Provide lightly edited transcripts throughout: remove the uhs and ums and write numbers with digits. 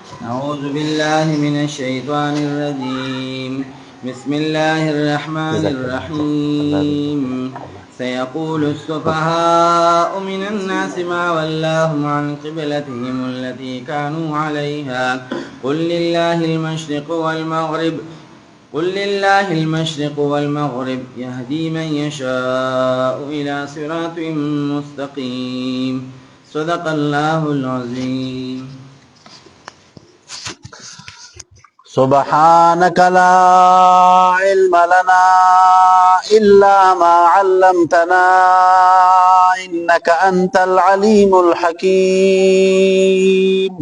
أعوذ بالله من الشيطان الرجيم. بسم الله الرحمن الرحيم. سيقول السفهاء من الناس ما ولاهم عن قبلتهم التي كانوا عليها قل لله المشرق والمغرب يهدي من يشاء إلى صراط مستقيم. صدق الله العظيم. سبحانك لا علم لنا إلا ما علمتنا إنك أنت العليم الحكيم.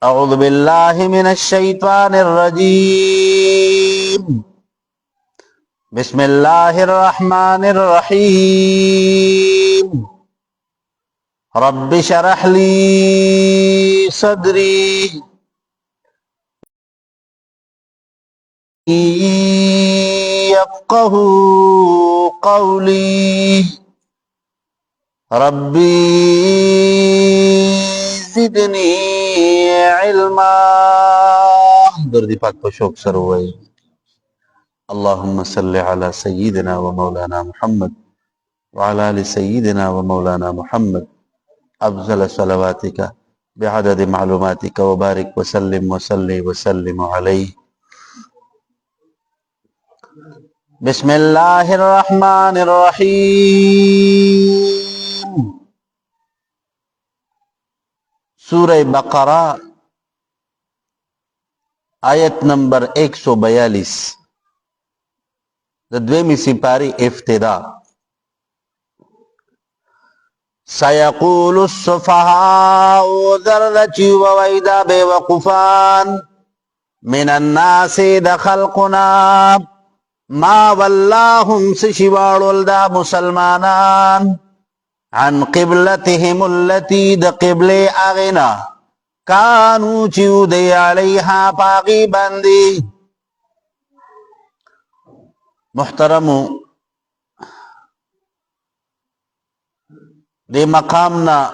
أعوذ بالله من الشيطان الرجيم. بسم الله الرحمن الرحيم. رب اشرح لي صدري يفقه قولي ربي زدني علما. درود پاک په شوق سره وایي. اللهم صل على سيدنا ومولانا محمد وعلى آل سيدنا ومولانا محمد أفضل صلواتك بعدد معلوماتك وبارك وسلم وسلم عليه. بسم الله الرحمن الرحيم. سورہ بقرہ آیت نمبر 142 د دویمی سپاری ابتدا. سيقول السفهاء ذرچی وویدا بے وقفان من الناس د خلقنا ما ولاهم سشوارول دا مسلمانان عن قبلتهم التي د قبل اغنا كانوا چیو دی علیها پاغی بندی. محترمو دی مقامنا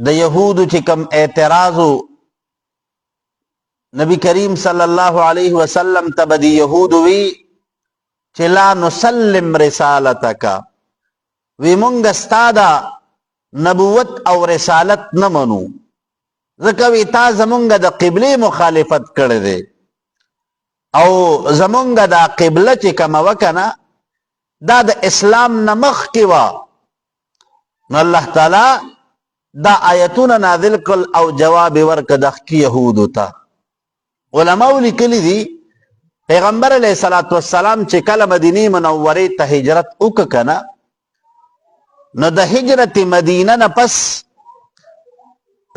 د یهودو چې کم اعتراضو نبی کریم صلی اللہ علیہ وسلم تبدی یہود وی چی لا نسلم رسالتکا وی منگ استادا نبوت او رسالت نمنو ذکوی تا زمونگ دا قبلی مخالفت کرده او زمونگ دا قبله چی کم وکنا دا دا اسلام نمخ کیوا نو اللہ تعالی دا آیتون نازل کل او جواب ورک دخکی یهودو تا. علماء لیکلی دی پیغمبر علیہ السلام چې کله مدینه منوره ته هجرت وکړه نو د هجرت مدینه نه پس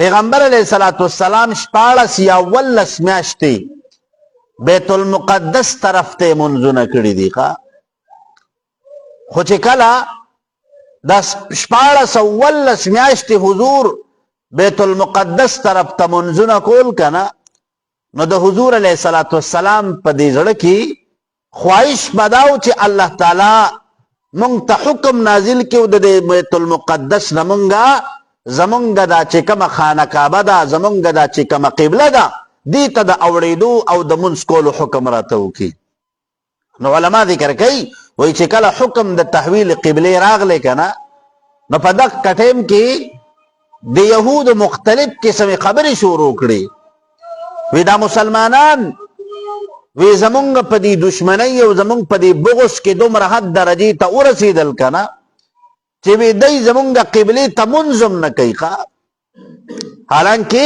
پیغمبر علیہ السلام 14 یا 19 میاشتې بیت المقدس طرف ته منځونه کړي دي ښا. خو چې کله د 14 او 19 میاشتې حضور بیت المقدس طرف ته منځونه کول کنه نو د حضور علیہ السلام په دې زړه کې خواهش بداو چې الله تعالی مونږ ته حکم نازل کړي د بیت المقدس نه مونږه زمونږ دا چې کومه خانه کعبه ده زمونږ دا چې کومه قبله ده دې ته د اوړېدو او د منځ کولو حکم راته وکړي. نو علما ذکر کوي وایي چې کله حکم د تحویل قبله راغلی که نه نو په دغه ټیم کې د یهودو مختلف قسمې خبرې شروع کړي. وی دا مسلمانان وی زمونږ په دې دشمنی او زمونږ په دې بغض کې دومره حد درجې ته ورسېدل که نه چې وی دی زمونږ قبلې ته منځ هم نه کوي. حالانکه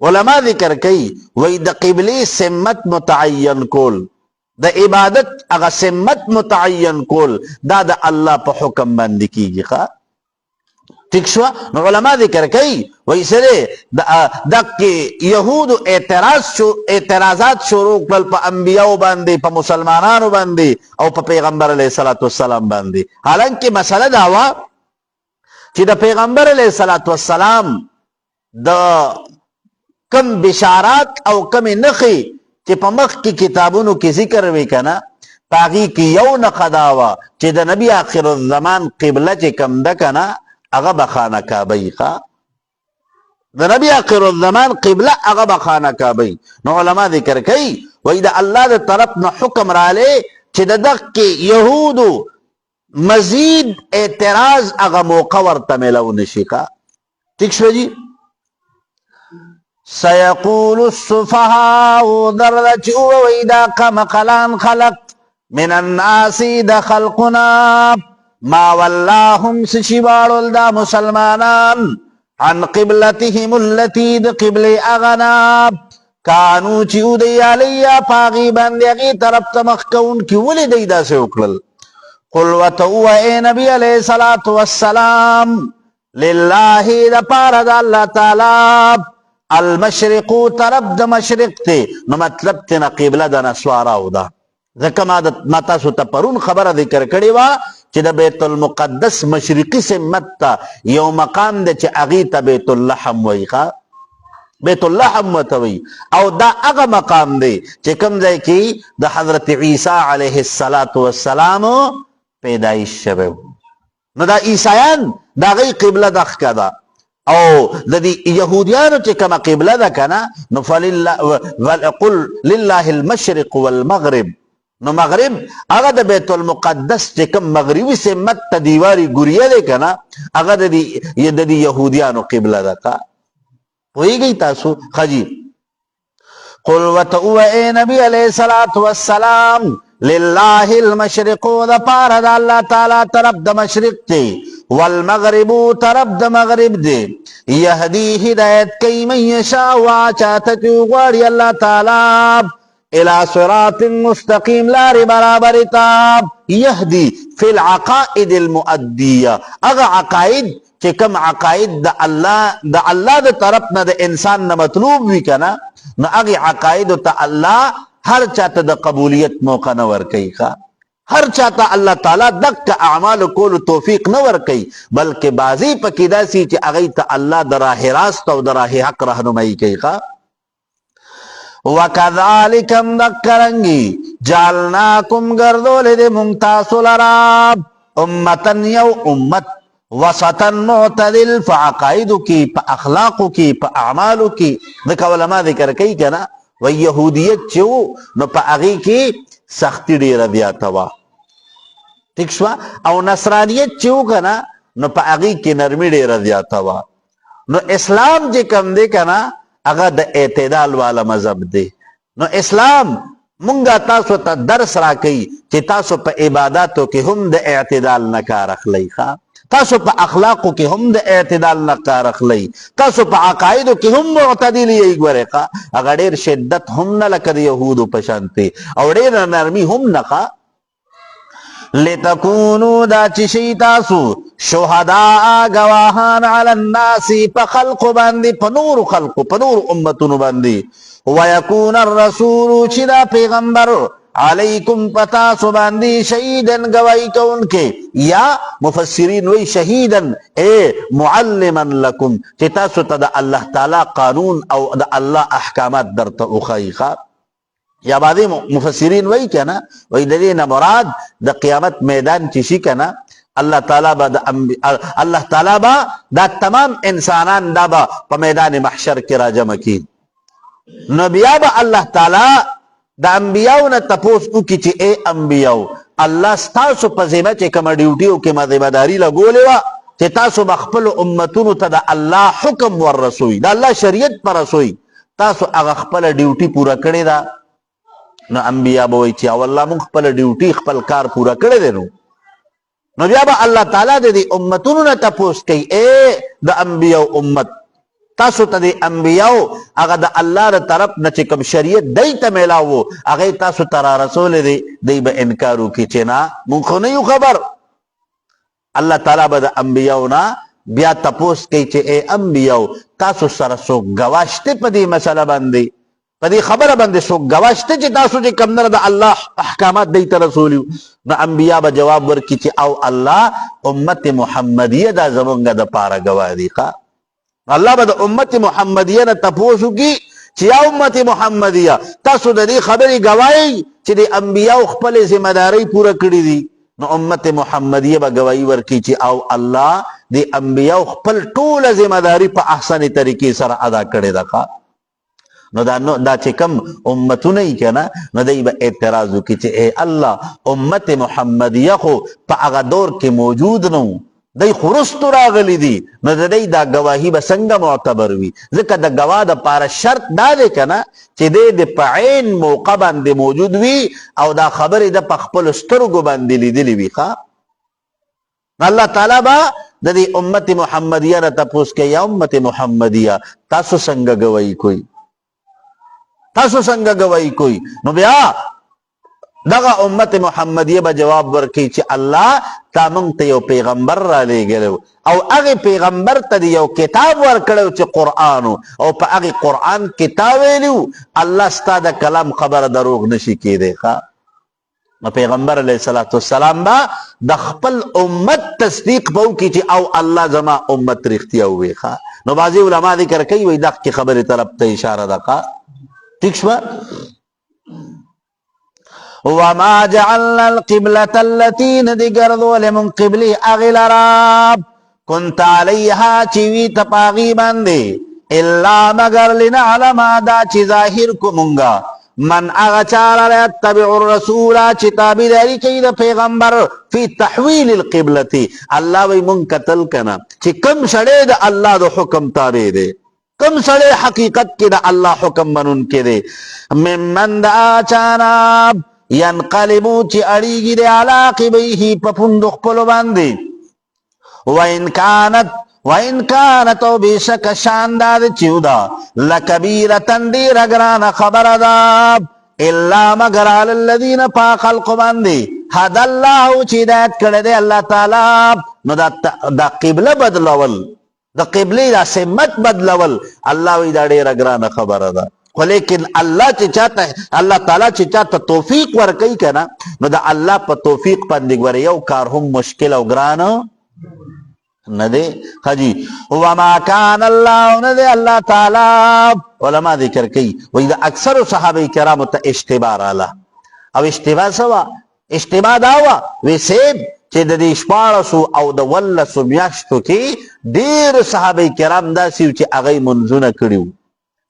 علما ذکر کوي وی د قبلې سمت متعین کول د عبادت هغه سمت متعین کول دا د الله په حکم باندې کیږي. ٹھیک شو. نو علماء ذکر کوي وای سره د یهودو اعتراضات شروع کړل په انبیاء باندې په مسلمانانو باندې او په پیغمبر علیه السلام باندې. حالانکه مسله دا وا چې د پیغمبر علیه السلام د کم بشارات او کم نخي چې په مخ کې کتابونو کې ذکر وی کنه پاغي کې یو نخ داوا چې د نبی آخر الزمان قبله چې کم ده کنه هغه به خانه کعبه ښه د نبی آخر الزمان قبله هغه به خانه کعبه. نو علما ذکر کوي وایي د الله د طرف نه حکم رالی چې د دغې یهودو مزید اعتراض هغه موقع ورته میلو نشي. ٹھیک شو جی. سيقول السفهاء درد چې ووایي دا کمقلان خلق من الناس د خلقنا ما ولاهم سشي واړول دا مسلمانان عن قبلتهم التي د قبل اغنا کانو چې ودی علیا پاغي باندې هغې طرف ته مخ کوونکي ولې دی داسې وکړل. قل ورته ووایې نبي علیه الصلاة والسلام لله د پاره د الله تعالی المشرقو طرف د مشرق ته. نو مطلب تینا قبله د نسواراو ده. ځکه ما تاسو ته پرون خبره ذکر کړې وه چې د بیت المقدس مشرقي سمت ته یو مقام دی چې هغې ته بیت اللحم وایي. بیت اللحم ورته وایي او دا هغه مقام دی چې کوم ځای کې د حضرت عیسی علیه السلام پیدایش شوی. نو دا عیسایان د هغې قبله دغه ده او د دې یهودیانو چې کومه قبله ده که نه نو قل لله المشرق والمغرب. نو مغرب هغه د بیت المقدس چې کوم مغربي سمت ته دیواري ګوریه دی که نه هغه د دې یهودیانو قبله ده. که پوهېږئ تاسو ښه جي. قل ورته ووایې نبي علیه الصلاة والسلام لله المشرق د پاره د الله تعالی طرف د مشرق دی والمغرب طرف د مغرب دی یهدی هدایت کوي من یشاء چاته چې وغواړي الله تعالی الى صراط مستقیم لارې برابر ته. یهدي فی العقائد المؤدیه هغه عقاید چې کوم عقاید د الله د طرف نه د انسان نه مطلوب وي که نه نو هغې عقایدو ته الله هر چاته د قبولیت موقع نه ورکوي. هر چاته الله تعالی دغه اعمال کولو توفیق نه ورکوي بلکې بعضې پکې داسې چې هغې ته الله د راه راست او د راه حق رهنمایي کوي. وکذالک دکرنګي جعلناکم ګرځولې دې مونږ تاسو لرا امتن یو امت وسطا معتدل په عقایدو کې په اخلاقو کې په اعمالو کې. ځکه علما ذکر کوي که نه و یهودیت چې و نو په هغې کې سختي ډېره زیاته وه. ټیک شوه. او نصرانیت چې و که نه نو په هغې کې نرمي ډېره زیاته وه. نو اسلام چې کوم دی که نه هغه د اعتدال والا مذهب دی. نو اسلام مونږه تاسو ته درس راکوي چې تاسو په عباداتو کې هم د اعتدال نه کار اخلئ. تاسو په اخلاقو کې هم د اعتدال نه کار اخلئ. تاسو په عقایدو کې هم معتدل یې. ګورئ هغه ډېر شدت هم نه لکه د یهودو په شانتې او ډېره نرمي هم نه. لتكونوا دا چې شئ تاسو شهداء گواهان علی الناس په خلقو باندې په نورو خلقو په نورو امتونو باندې ویکون الرسول چې دا پیغمبر علیکم پتاسو باندې شهیدن گواہی کوونکې یا مفسرین وی شهیدن اے معلما لکم چې تاسو ته د الله تعالی قانون او د الله احکامات درته وښایي. یا بعضې مفسرین وی که نه وی د دې نه مراد د قیامت میدان چې شي که نه الله تعالی به دا تمام انسانان دا به په میدان محشر کې راجمع کړي. نو بیا به الله تعالی د انبیاو نه تپوس وکړي چې ای انبیاو الله ستاسو په ذمه چې کومه ډیوټي کې ما ذمهداري لګولې وه چې تاسو به خپلو امتونو ته د الله حکم وررسوئ د الله شریعت په رسوئ تاسو هغه خپله ډیوټي پوره کړې ده. نو انبیا به وایي چې والله موږ خپله ډیوټي خپل کار پوره کړی دی. نو بیا به الله تعالی د دې امتونو نه تپوس کوي ای د انبیاو امت تاسو ته د انبیاو هغه د الله د طرف نه چې کوم شریعت دی ته میلاو و هغې تاسو ته رارسولی دی دی به انکار وکړي چې نه موږ خو نه یو خبر. الله تعالی به د انبیاو نه بیا تپوس کوي چې ای انبیاو تاسو سره څوک ګواه شته په دې مسله باندې په دې خبره باندې څوک ګواه شته چې تاسو چې کوم نه د الله احکامات دی ته رسولي. نو انبیا به جواب ورکړي چې او الله امت محمدیه دا زمونږ دپاره ګواه دي. الله به د امت محمدیه نه تپوس وکړي چې یا امت محمدیه تاسو د دې خبرې ګواهی چې د انبیاو خپلې ذمهدارۍ پوره کړې دي. نو امت محمدیه به ګواهي ورکړي چې او الله د انبیاء خپل ټوله ذمہ داری په احسن طریقې سره ادا کړې ده. نو دا چې کم امتونه یې کنه نو دوی به اعتراض وکړي چې ای الله امت محمدیه خو په هغه دور کې موجود نه و، دی خو وروستو راغلي دي، نو د دی دا ګواهي به څنګه معتبر وي؟ ځکه د ګواه دپاره شرط دا دی که نه چې دی د په عین موقع باندې موجود وي او دا خبرې د په خپلو سترګو باندې لیدلې وي. الله تعالی به د دې امت محمدیه نه تپوس کوي یا امت محمدیه تاسو څنګه ګواهي کوئ؟ تاسو څنګه ګواهي کوئ؟ نو بیا دغه امت محمدیه به جواب ورکړي چې الله تا موږ ته یو پیغمبر را لېږلی او هغې پیغمبر ته د یو کتاب ورکړی چې قرآن او په هغې قرآن کې تا ویلي الله ستا د کلام خبره دروغ نشي کېدی. نو پیغمبر علیه الصلاة والسلام به د خپل امت تصدیق به وکړي چې او الله زما امت رښتیا ووایي. نو بعضې علما ذکر کوي وایي دغې خبرې طرف ته اشاره ده. ٹھیک شوه؟ وما جعلنا القبلة التي ندي ګرځولې مونږ قبلې هغې لره كنت علیها چې وي ته په هغې باندې الا مگر لنعلم دا چې ظاهر کو مونږه من هغه چا لره یتبع الرسول چې تابعداري کوي د پیغمبر فی تحویل القبلة. الله وایي مونږ کتل کنه چې کوم سړی د الله د حکم تابع دی، کم سړی حقیقت کې د الله حکم منونکی دی. ممن دا چانا ینقلبو چې اړیږي دی علی عقبیه په پوندو خپلو باندې وان کانت او بېشکه شان دا دی چې وده لکبیرتن ډېره ګرانه خبره ده الا مگر علی الذین په خلقو باندې هدی الله چې هدایت کړی دی الله تعالی. نو دا قبله بدلول د قبلې دا سمت بدلول الله وی دا ډېره ګرانه خبره ده، خو لیکن الله چې چاته الله تعالی چې چاته توفیق ورکوي که نه نو د الله په توفیق باندې ګوره یو کار هم مشکل او ګران نه دی. حجي وما کان الله نه دی الله تعالی. علما ذکر کوي وایي د اکثرو صحابه کرامو ته اشتباه راله او اشتباه څه وه؟ اشتباه دا وه وی سیب چې د دې 14 او د 18 میاشتو کې ډېر صحابه کرام داسې وو چې هغوی منځونه کړي وو،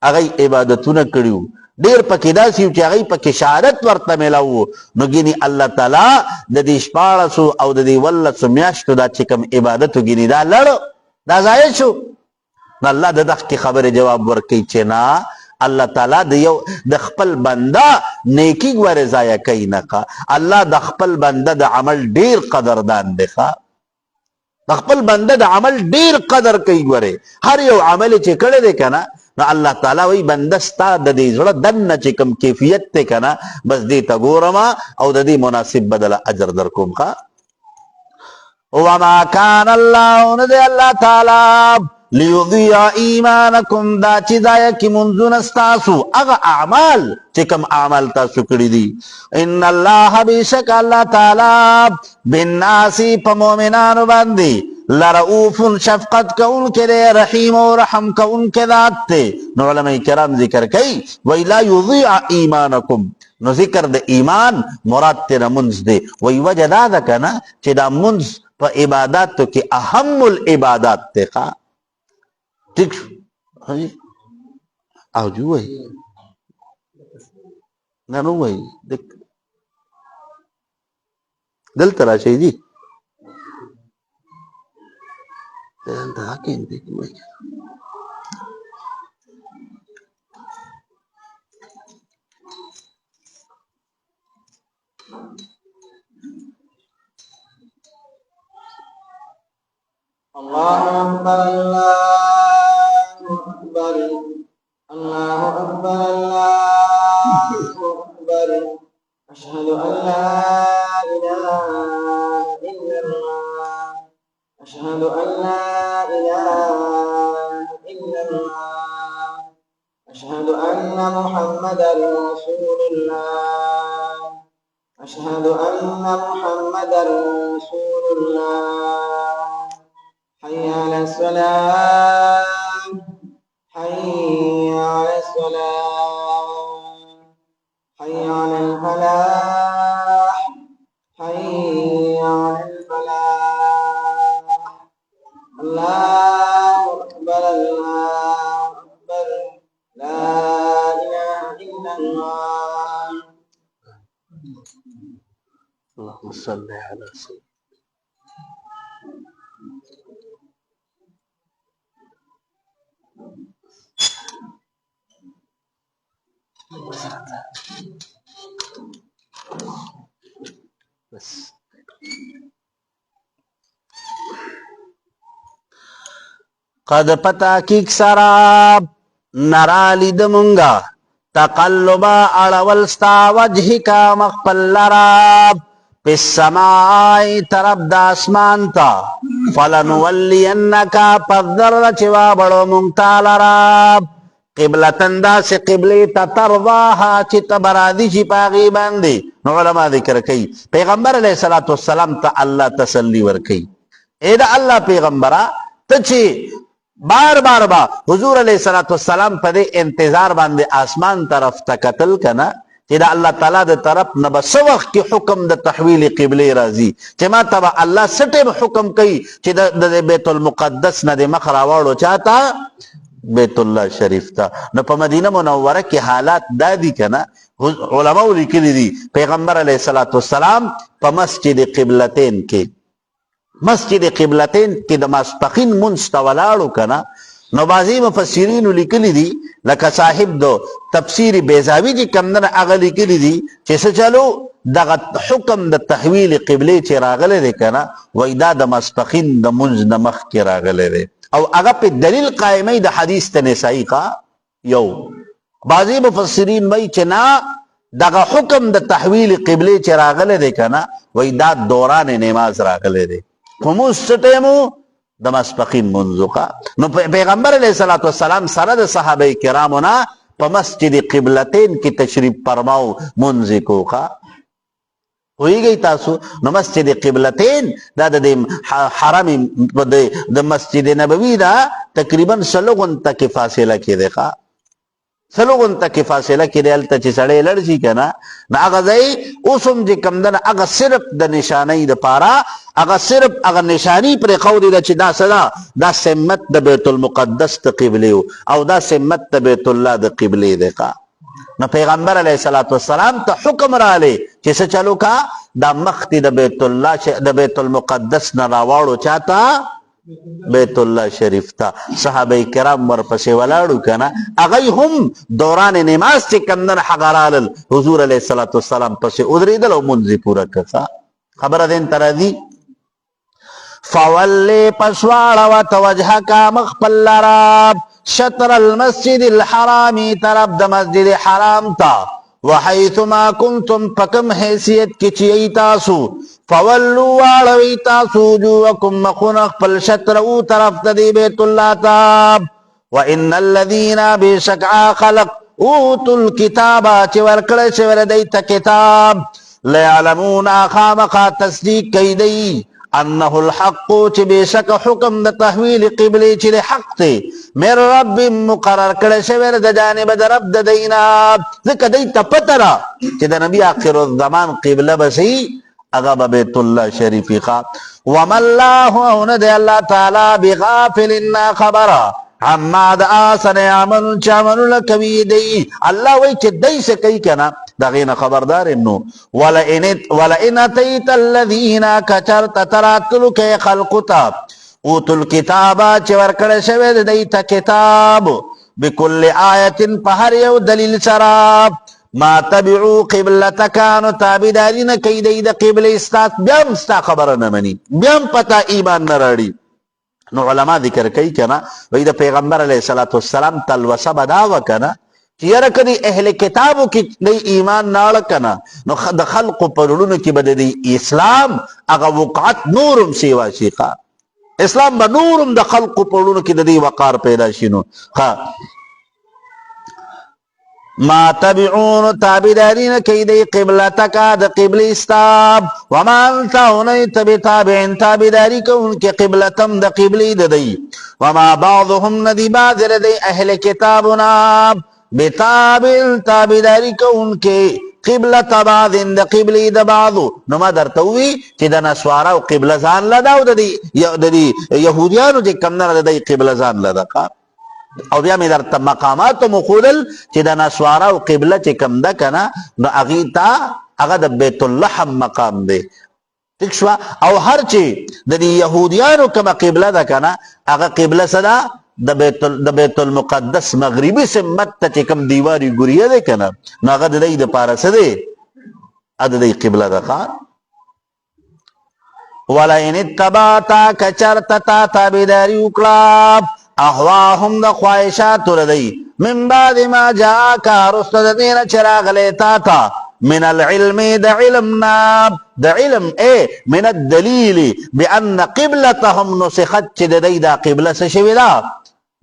هغوی عبادتونه کړي وو، ډېر پکې داسې وو چې هغوی پکې شهادت ورته میلاو وو. نو ګینې الله تعالی د دې 14 او د دې 18 میاشتو دا چې کوم عبادت وګینې دا لړ دا ضایع شو. نو الله د دغې خبرې جواب ورکوي چې نه الله تعالی د خپل بنده نیکی ګوره ضایع کوي نه. الله د خپل بنده د عمل ډیر قدردان دی. د خپل بنده د عمل ډیر قدر کوي. ګوره هر یو عمل چې کړی دی که نه نو الله تعالی وایي بنده ستا د دې زړه دننه چې کوم کیفیت دی که نه بس دې ته ګورم او د دې مناسب بدله اجر در کوم. وما کان الله نه دی الله تعالی لیضیع ایمانکم دا چې ضایع کړي منځونه ستاسو هغه اعمال چې کوم اعمال تاسو کړي دي. ان الله بېشک الله تعالی بالناس په مؤمنانو باندې لرؤوف شفقت کوونکی دی رحیم او رحم کوونکی ذات دی. نو علماء کرام ذکر کوي وی لا یضیع ایمانکم. نو ذکر د ایمان مراد تیره منځ دی. وی وجه دا ده که نه چې دا منځ په عباداتو کې اهم العبادات دی. ٹھیک شو؟ او جو وای نه نو وای دلته راشئ دي دلته حکیم دی وای الله أكبر الله أكبر الله أكبر أشهد أن لا إله إلا الله أشهد أن لا إله إلا الله أشهد أن محمدا رسول الله أشهد أن محمدا رسول الله حي على الصلاة حي على الصلاة حي على الفلاح حي على الفلاح الله أكبر لا إله إلا الله. اللهم صل على سيدنا بس قد پتاکیک سراب نرالی دمونگا تقلبا اڑولستا وجہی کا مخپل لراب پس سمائی طرف دا اسمان تا فلنولینکا پذر چوا بڑو مونگتا لراب قبلتن دا سے قبلی تا ترضاها چی تبرادی چی پاغی باندی. نو علماء ذکر کئی پیغمبر علیہ السلام تا اللہ تسلی ورکی اے دا اللہ پیغمبرہ تا چی بار بار با حضور علیہ السلام پا دے انتظار باندے آسمان طرف تا قتل کنا چی دا اللہ تعالیٰ دے طرف نبا سوخ کی حکم دا تحویل قبلی رازی چی ما تبا اللہ سٹے حکم کئی چی دا بیت المقدس نا دے مخراوارو چاہتا بیت اللہ شریف تا. نو پا مدینہ منورہ کی حالات دادی کنا علماء لکلی دی پیغمبر علیہ السلام پا مسجد قبلتین کے دا ماسپخین منستولاڑو کنا. نو بازی مفسرین لکلی دی لکا صاحب دو تفسیر بیزاوی جی کمدن اغا لکلی دی چیسا چلو دا حکم دا تحویل قبلی چی راغلے دے کنا ویدا دا ماسپخین دا منز نمخ کی راغلے دے او اگا پہ دلیل قائمی دا حدیث تنسائی کا یو بعضی مفسرین وی چنا دا حکم دا تحویل قبلی چی راغلے دے کنا وی دا دوران نماز راغلے دے کموز سٹیمو دا مسپقین منزو کا. نو پیغمبر علیہ السلام سرد صحابہ کرامونا پا مسجد قبلتین کی تشریف فرماؤ منزی کو کا ہوئی گئی تاسو. نو مسجد قبلتین دا دا حرم دا مسجد نبوی دا تقریباً سلوگن تک فاصلہ کی دیکھا سلوگن تک فاصلہ کی دے التا چی سڑے لڑشی کنا نا اگا زی اسم جی کم دن اگا صرف دا نشانی دا پارا اگا صرف اگا نشانی پر قولی دا چی دا صدا دا سمت دا بیت المقدس تا قبلیو او دا سمت دا بیت اللہ دا قبلی دیکھا. نو پیغمبر علیہ السلام تا حکم را لے چیسے چلو کا دا مختی دا بیت المقدس نراوارو چاہتا بیت اللہ شریف تا. صحابہ کرام ورپسے ولادو کنا اغی ہم دوران نماز چی کندن حقرال حضور علیہ السلام پسے ادری دل و منزی پورا کسا. خبر دین ترازی فولی پسوار و توجہ کا مخپل لراب شطر المسجد الحرامی طرف دا مسجد حرام تا وحیثما کنتم پکم حیثیت کچی تاسو فولو واڑوی تاسو جوکم مخونخ پل شطرو طرف تدی بیت اللہ تاب وان الذین بشکعا خلق اوتو الكتابا چی ورکڑ شور دیتا کتاب لیعلمون خامقا تصدیق کئی دی انہو الحق چی بیشک حکم دا تحویل قبلی چی دی حق تے میر رب مقرر کڑے شویر دا جانب دا رب دا دینا ذکر دیتا پترا چی دا نبی آخر الزمان قبل بسی اغا بیت اللہ شریفی خواب وما اللہ اوند اللہ تعالی بغافل انا خبرا عما دا آسن عمل چامل لکوی دی اللہ وی چی دی سے کئی کنا دا غین خبردار انو وَلَئِنَ تَيْتَ الَّذِينَ كَچَرْتَ تَرَاتُلُ كَيْ خَلْقُتَا اوتُ الْكِتَابَ چِوَرْکَڑ شوید دیتا کتاب بِكُلِّ آیَةٍ پہر یو دلیل سراب ما تبعو قبلتکانو تابدارین کئی دید قبل استاد بیام ستا خبر نمانی بیام پتا ایمان نراڑی. نو علماء ذکر کئی کنا وید پیغمبر علیہ السلام تلوسا بداو کنا چیارا کدی اہل کتابو کی دی ایمان ناڑ کنا نو خلق پرلون کی بد دی اسلام اگا وقعت نورم سیوا شیقا اسلام با نورم دا خلق پرلون کی دی وقار پیدا شنو ما تبعون تابدارین کی دی قبلتکا دا قبل استاب وما انتا ہونیت بتابعین تابداری کا ان کے قبلتم دا قبلی دی وما بعضهم ندی بادر دی اہل کتابنا بتابع تابداری کا ان کے قبلت بعض دا قبلی دا بعضو نما در تووی چی دا نسوارا و قبل زان لداو دا دی یہودیانو جی کم نا دا دی قبل زان لدا کا او بیا مې درته مقامات مخودل چې د نسوارا او قبله چې کم ده کنه نو هغې ته هغه د بیت اللحم مقام دی ٹھیک شو او هر چې د دې يهوديانو کومه قبله ده کنه هغه قبله څه ده د بیت المقدس مغربي سمت ته چې کوم دیواري ګوریه ده کنه نو هغه د دې دپاره څه دی د دې قبله ده ښه ولئن اتبعت کچرت تا تابعداري وکړه اهواهم د خواهشاتو ردی من بعد ما جاءک رسل د دې نه چې راغلی تا ته من العلم د علمنا د علم من الدلیل بان قبلتهم نسخت چې د دې دا قبله څه شوې ده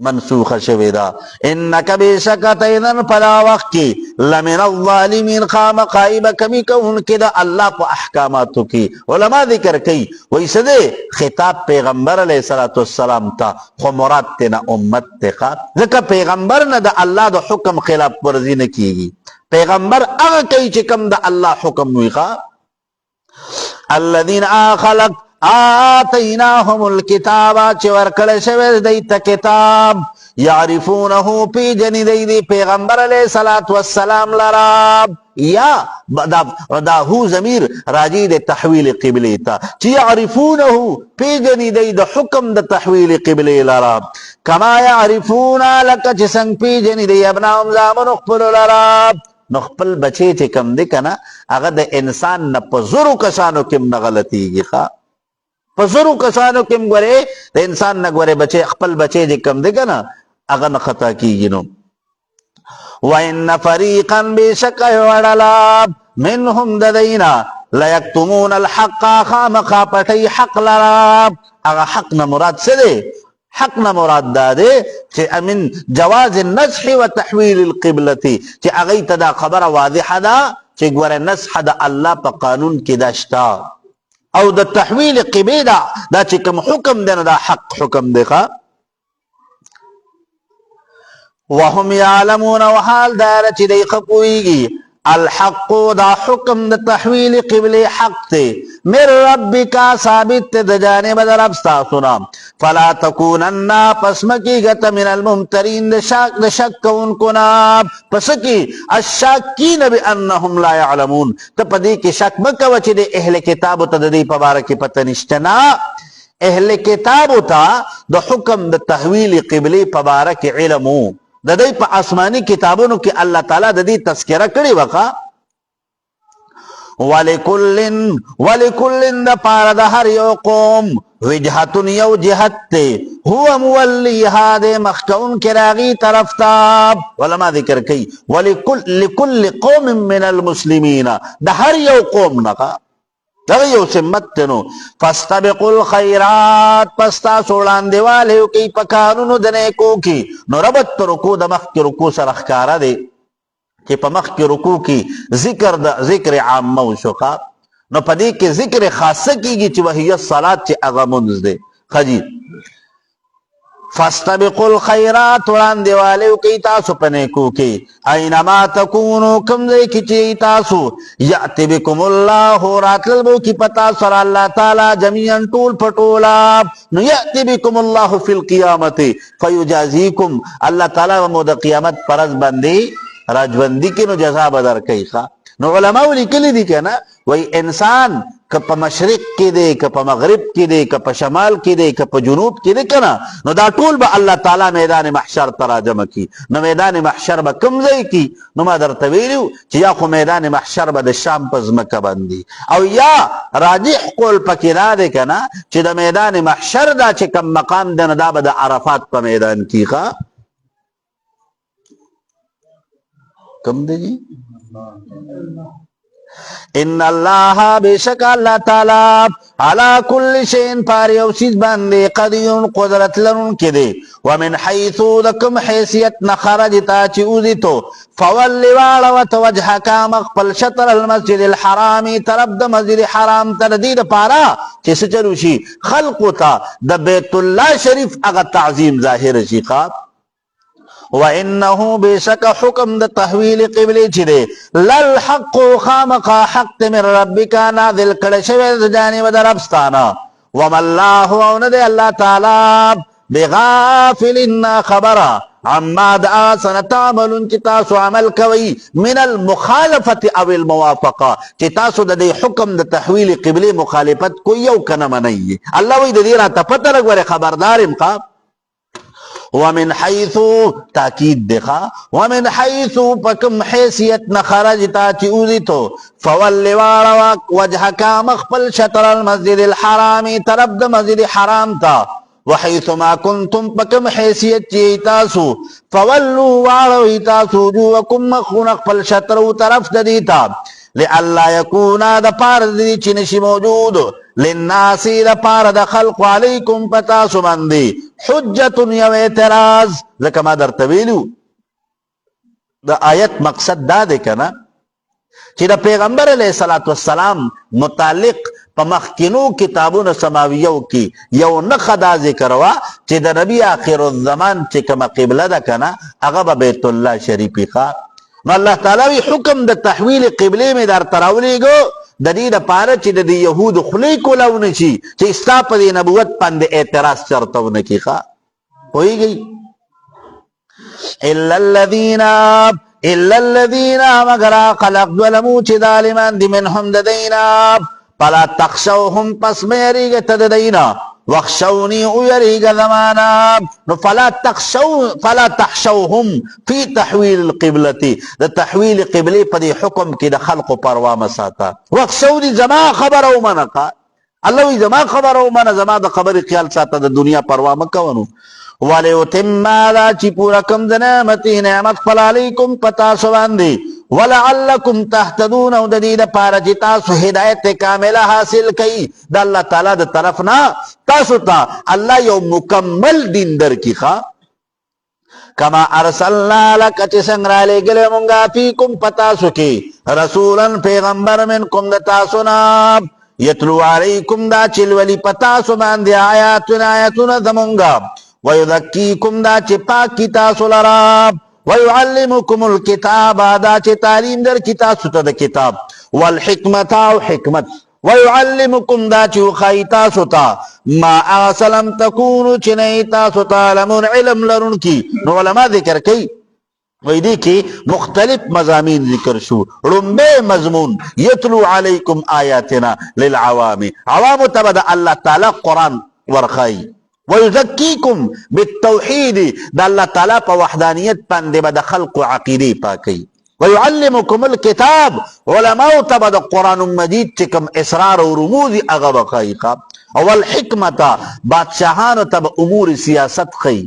منسوخه شوې ده انک بشک تیدن پدا وخت کې لمن الظالمین خامخایب کمی کوونکې د الله په احکاماتو کې علما ذکر کوي وایي څه دی خطاب پیغمبر علیه الصلاة والسلام ته خو مراد تینا امت ته ځکه پیغمبر نه د الله د حکم خلاف ورزي نه کیږي پیغمبر هغه کوي چې کوم د الله حکم وي الذين خلق آتیناهم الکتاب چې ورکړی شوی دی ته کتاب یعرفونه پیژني دی پیغمبر علیه الصلاة والسلام لرا یا دا هو ضمیر راجع د تحویل قبله ته چې یعرفونه پیژني دی د حکم د تحویل قبله لرا کما یعرفون لکه چې څنګه پیژني دی ابناهم زامنو خپلو لرا نو خپل بچی چې کم دی کنه هغه د انسان نه په زرو کسانو کې نه غلطیږي په زرو کسانو کې ګورې د انسان نه ګورې بچی خپل بچی چې کم دی کنه هغه نه خطا کیږي نو وان فریقا بشک وړلا منهم ددینا لیکتمون الحق خامخا پټی حق لرا هغه حق نه مراد څه دی حق نه مراد دا دی چې امن جواز النسخ وتحويل القبلة چې هغه ته دا خبره واضحه ده چې ګوره نسخ د الله په قانون کې دا شته او د تحویل قبله دا چې کوم حکم دی نو دا حق حکم دی وهم يعلمون وحال دار چې دی خپويږي الحق دا حکم د تحویل قبله حق ته من ربک ثابت د جانب در ابستاسنا فلا تکونن پسمکیگت من الممترین د شک کونکو نا پسکی الشاکین بانهم لا يعلمون ته پدې کې شک مکو چې د اهل کتاب ته د دې په باره کې پته نشته نه اهل کتاب ته د حکم د تحویل قبله په باره کې علمو د دې په آسماني کتابونو کې الله تعالی د دې تذکرہ کړی وکا ولکل د پاره د هر یو قوم وجهتون یو جهت ته هو مولیها د مخکون کراغي طرف ته علما ذکر کوي لكل قوم من المسلمین د هر یو قوم نه دغه یو سمت نو فاستبقوا الخيرات پستا سولان دیواله کوي پکانونو د نیکو کی نو ربط رکو د مخ کی رکو سره ښکارا دی چې په مخ کی رکو کی ذکر عام موشقه نو پدې کې ذکر خاصه کیږي چې وهي الصلات چې هغه منځ دی خجی فاستبقوا الخيرات وړاندې والو کوي تاسو په نیکو کې اينما تکونو کوم ځای کې چې تاسو یأتی بكم الله راتل بو کې پتا سره الله تعالی جميعا ټول پټولا نو یأتی بكم الله فی القیامت فیجازیکم الله تعالی مو د قیامت پرز باندې راجوندی کې نو جزا بدر کوي نو علماء لیکلي دي کنه وای انسان که په مشرق کې دی که په مغرب کې دی که په شمال کې دی که په جنوب کې دی کنه نو دا ټول به الله تعالی میدان محشر ته راجمع کی نو میدان محشر به کوم ځای کی نو ما درته ویلو چې یا خو میدان محشر به د شام په ځمکه باندې او یا راجح قول پکې دا دی کنه چې د میدان محشر دا چې کوم مقام دی نو دا به د عرفات په میدان کې کم دی ان الله بشک الله تعالی علی کل شیء پر یو چیز باندې قدیر قدرت لرون کې دی ومن حيث دکم حیثیت نخرج تا چې اوزی تو فول واړه وتوجهک مقبل شطر المسجد الحرام طرف د مسجد حرام تر دې لپاره چې سچلو شي خلق تا د بیت الله شریف هغه تعظیم ظاهر شي وانه بشک حکم د تحویل قبله چي دي للحق خامق حق من ربک نازل کړه شوی د جانب دربستانه وما الله او نه دی الله تعالی بغافلنا خبره عما دا سنتعملون چې تاسو عمل کوي من المخالفت او الموافقه چې تاسو د دې حکم د تحویل قبله مخالفت کوي او کنه منئ. الله وی د دې را ته پته لګوره خبردار امقا ومن حيث تاکید دخا ومن حيث پکم حیثیت نخرجتا چی اوزیتو فولی واروا وجهکا مخبل شطر المسجد الحرامی طرف د مسجد حرام تا وحيث ما كنتم پکم حیثیت چی تاسو فولو وارو تاسو وجوهکم مخون اخبل شطر طرف دیتا لئلا یکونا د پار دی چی نشی موجود للناسی د پار د خلق علیکم پتاسو بندی حجت یو اعتراض. لکه ما در طویلو د آیت مقصد دا دی کنا چې د پیغمبر علیه السلام متعلق په مخکینو کتابونو سماویو کې یو نښه دا ذکر وا چې د نبی آخر الزمان چې کومه قبله ده کنه هغه به بیت الله شریفی ښه. نو الله تعالی حکم د تحویل قبله می در تراولیږو د دې لپاره چې د یهود خلی کولاونه شي چې ستا په دې نبوت باندې اعتراض چرتهونه کی ښه پوهیږي. الا الذين مگر خلق ظلموا چې ظالمان دي منهم د دینا فلا تخشوهم پس مې یریږه ته د دینا واخشوني او یریږه زمانا نو فلا تخشوهم في تحويل القبلة د تحويل قبله په دې حکم کې د خلق پروا مساته واخشوني زما خبر او منقه الله وی زما خبر او من زما د خبر خیال ساته د دنیا پروا مکونو وليتم لا چی پورا کم د نعمت فل علیکم پتا سو باندې ولعلکم تهتدون او د دې لپاره چې تاسو هدایت کامله حاصل کړئ د الله تعالی د طرف نه تاسو ته الله یو مکمل دین درکې ښا کما ارسلنا لک چې څنګه را لېږلې مونږه فیکم پتاسو کې رسولن پیغمبر منکم د تاسو نه یتلو علیکم دا چل ولی پتاسو باندې آیاتونه زمونږه ویذکیکم دا چې پاک کی تاسو لرا ويعلمكم الكتاب دا چې تعلیم در کی تاسو ته د کتاب والحکمت او حکمت ويعلمكم دا چې خای تاسو ته ما اسلم تكونوا چې نه تاسو تعلمون علم لرون کی. نو علما ذکر کوي وای دي کې مختلف مضامین ذکر شو. رمبه مضمون یتلو علیکم آیاتنا للعوام عوام تبدا الله تعالی قرآن ورخای ويزكيكم بالتوحيد دا الله تعالی په وحدانیت باندې به د خلق عقیده پاکي ويعلمكم الكتاب علماء تبع د قران مجید چې کوم اسرار او رموز هغه بقایقه او الحکمت بادشاہانو تبع امور سیاست خي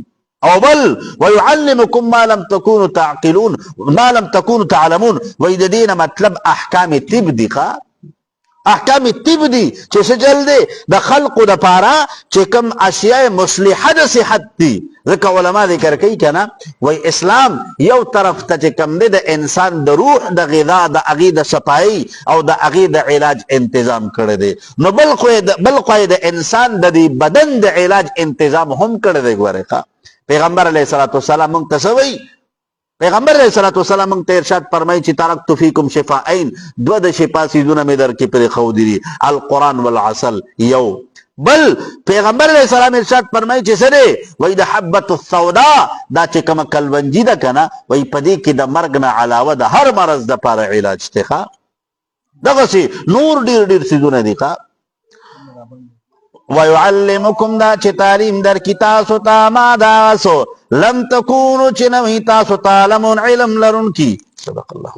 او بل ويعلمكم ما لم تكونوا تعقلون ما لم تكونوا تعلمون وې د دینه مطلب احکام طب دي احکام طب دي چې سجل دي د خلقو د پاره چې کوم اشیاء مصلحه د صحت دي. ځکه علما ذکر کوي کنه وای اسلام یو طرف ته چې کوم دي د انسان د روح د غذا د عقیده صفای او د عقیده علاج تنظیم کړی دی نو بل خو د انسان د بدن د علاج تنظیم هم کړی دی. ګوره پیغمبر علیه الصلاۃ والسلام موږ ته سوي پیغمبر علیہ السلام موږ ته ارشاد فرمایي چې ترکت فیکم شفاءین دو د شفا سیدونه مې در کې پر خو دي القرآن والعسل یو بل پیغمبر علیہ السلام ارشاد فرمایي چې سره وای د حبۃ السوداء دا چې کوم کلونجی ده کنه وای پدې کې د مرګ نه علاوه د هر مرض د لپاره علاج ته دغه سي نور ډیر سیدونه دي ويعلمكم دا چې تعلیم در کی تاسو ته ما داسو لم تكونوا چې نوې تاسو تعلمون علم لرون کی. صدق الله.